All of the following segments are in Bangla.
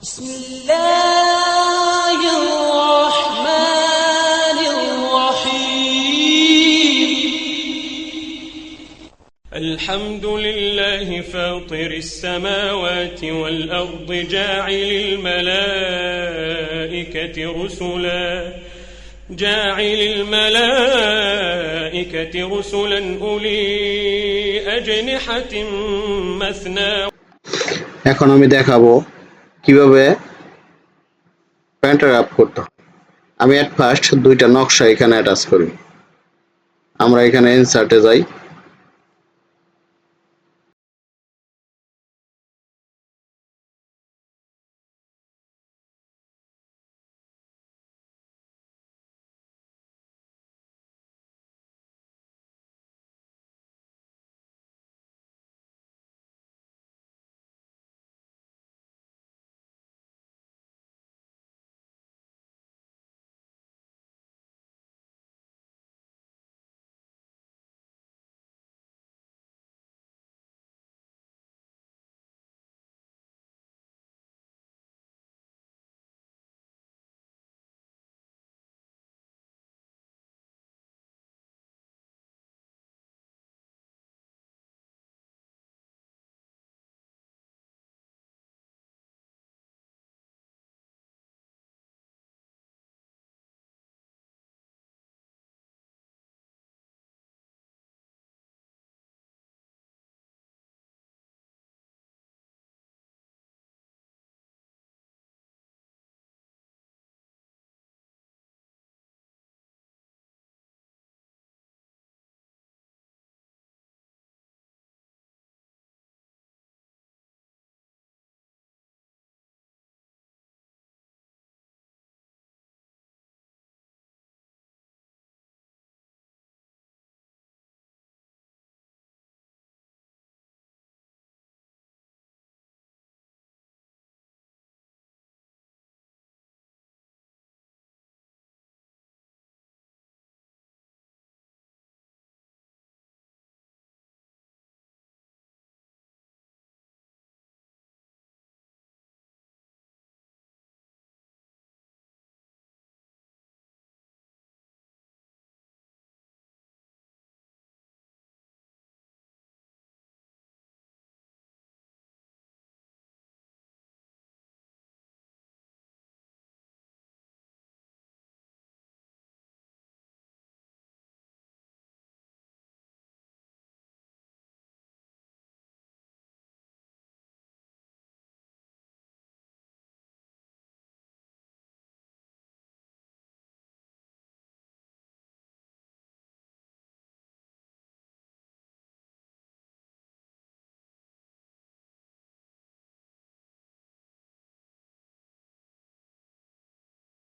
بسم الله الرحمن الرحيم الحمد لله فاطر السماوات والأرض جاعل الملائكة رسلا أولي أجنحة مثنى এখন আমি দেখাবো কিভাবে প্যান্টার আপ করতে হয়। আমি এট ফার্স্ট দুইটা নকশা এখানে অ্যাটাচ করি। আমরা এখানে ইনসার্টে যাই,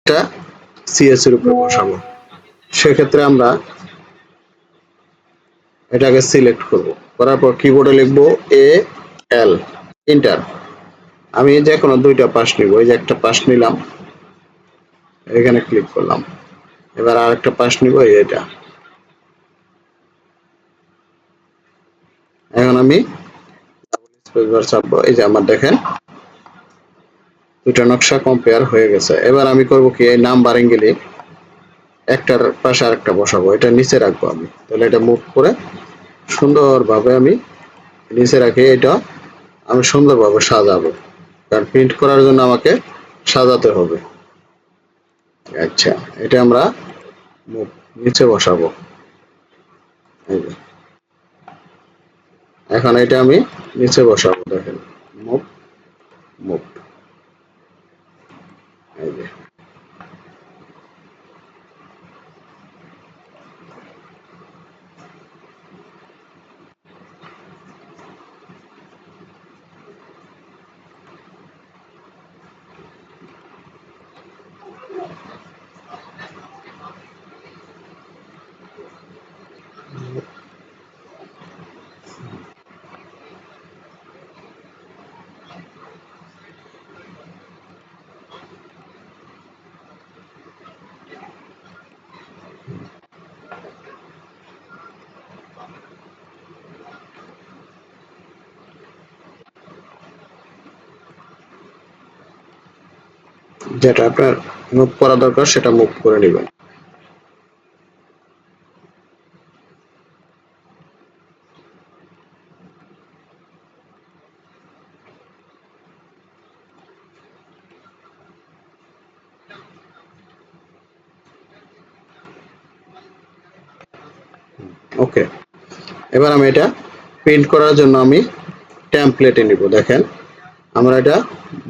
এটা সিএস এর উপরে বসাবো। সেক্ষেত্রে আমরা এটাকে সিলেক্ট করব, করার পর কিবোর্ডে লিখবো AL, এন্টার। আমি যে কোনো দুইটা পাশ নিব, এই যে একটা পাশ নিলাম, এখানে ক্লিক করলাম। এবার আরেকটা পাশ নিব, এটা। এখন আমি স্পেস বার চাপবো, এই যে আমার দেখেন দুইটা নকশা কম্পেয়ার হয়ে গেছে। এবার আমি করব কি, এই নাম্বারিং গেলে একটার পাশে আরেকটা বসাবো, এটা নিচে রাখবো আমি। তাহলে এটা মুভ করে সুন্দরভাবে আমি নিচে রাখি, এটা আমি সুন্দরভাবে সাজাবো, কারণ প্রিন্ট করার জন্য আমাকে সাজাতে হবে। আচ্ছা, এটা আমরা মুভ নিচে বসাবো। এখন এটা আমি নিচে বসাবো, দেখেন মুভ মুভ, এই যে। যেটা আপনার মুভ করা দরকার সেটা মুভ করে নেবেন। ওকে, এবার আমি এটা প্রিন্ট করার জন্য আমি টেমপ্লেটে নিব। দেখেন আমরা এটা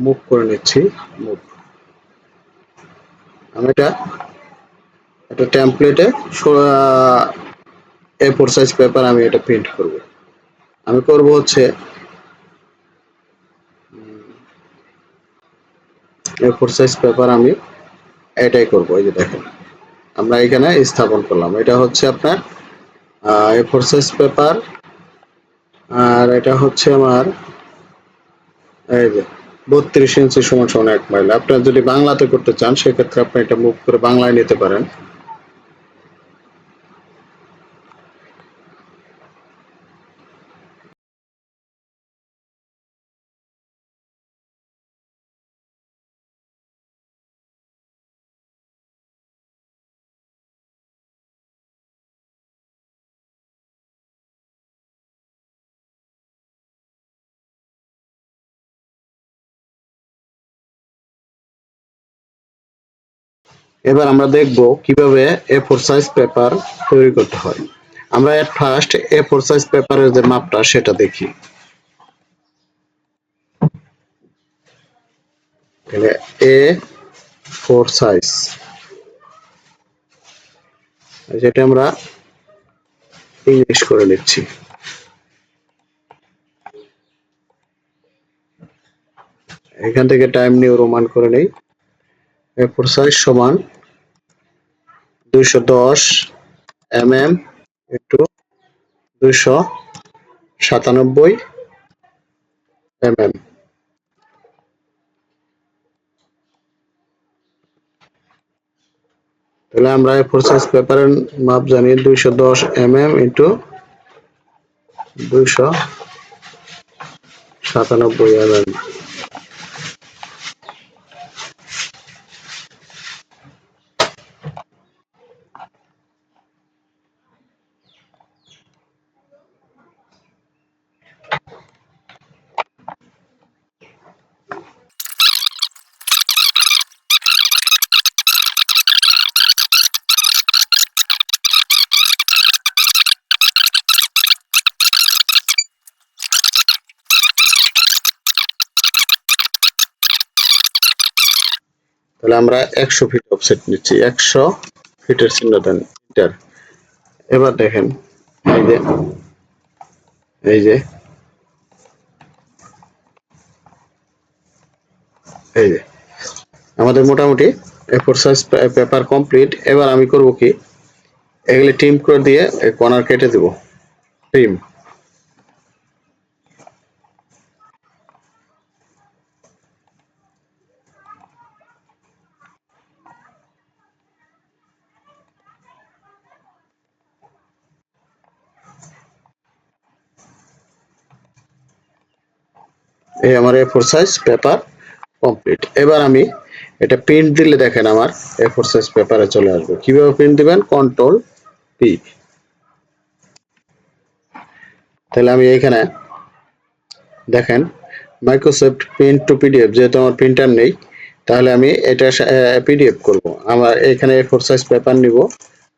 মুভ করে নিচ্ছি। মুভ, আমি এটা একটা টেমপ্লেটে A4 সাইজ পেপার আমি এটা প্রিন্ট করব। আমি করব হচ্ছে A4 সাইজ পেপার আমি এটাই করব। এই যে দেখেন আমরা এখানে স্থাপন করলাম। এটা হচ্ছে আপনার A4 সাইজ পেপার, আর এটা হচ্ছে আমার এই যে 32 ইঞ্চি সমান সমান 1 মাইল। আপনারা যদি বাংলাতে করতে চান সেক্ষেত্রে আপনি এটা মুভ করে বাংলায় নিতে পারেন। এবার আমরা দেখব কিভাবে A4 সাইজ পেপার তৈরি করতে হয়। আমরা এট ফার্স্ট A4 সাইজ পেপারের যে মাপটা সেটা দেখি। তাহলে A4 সাইজ, যেটা আমরা ইংলিশ করে নিচ্ছি। এখান থেকে টাইম নিউ রোমান করে নেই। A4 সাইজ সমান 210 mm ইন্টু 297 mm। তাহলে আমরা A4 সাইজ পেপারের মাপ জানি 210 mm ইন্টু 297 mm। তাহলে আমরা 100 ফিট অফসেট নিচ্ছি। 100 ফিটের চিহ্ন দেন, মিটার। এবার দেখেন এই যে এই যে এই যে আমাদের মোটামুটি A4 সাইজ পেপার কমপ্লিট। এবার আমি করব কি, এগুলি ট্রিম করে দিয়ে কর্নার কেটে দেব। ট্রিম, এই আমার A4 সাইজ পেপার কমপ্লিট। এবার আমি এটা প্রিন্ট দিলে দেখেন আমার A4 সাইজ পেপারে চলে আসবে। কিভাবে প্রিন্ট দিবেন, কন্ট্রোল পি। তাহলে আমি এইখানে দেখেন মাইক্রোসফট প্রিন্ট টু পিডিএফ, যেহেতু আমার প্রিন্টার নেই তাহলে আমি এটা পিডিএফ করব। আমার এখানে A4 সাইজ পেপার নিব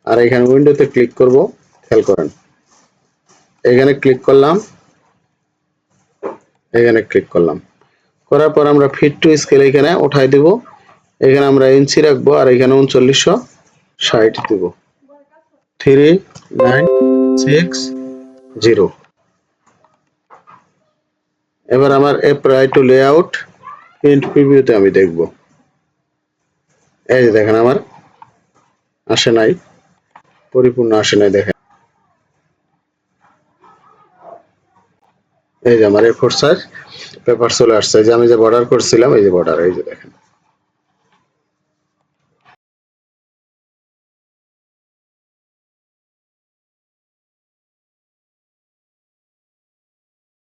আর এখানে উইন্ডোতে ক্লিক করব। খেয়াল করেন এখানে ক্লিক করলাম, এখানে ক্লিক করলাম, করার পর আমরা ফিট টু স্কেল এখানে উঠাই দেব। এখানে আমরা ইঞ্চি রাখবো আর এখানে 3960 দিব। 3960। এবার আমার অ্যাপ্লাই টু লেআউট প্রিন্ট প্রিভিউতে আমি দেখব। এই যে দেখেন আমার আসে নাই, পরিপূর্ণ আসে নাই। দেখেন এই যে আমার A4 সাইজ পেপার চলে আসছে। যে আমি যে বর্ডার করছিলাম এই যে বর্ডার, এই যে দেখেন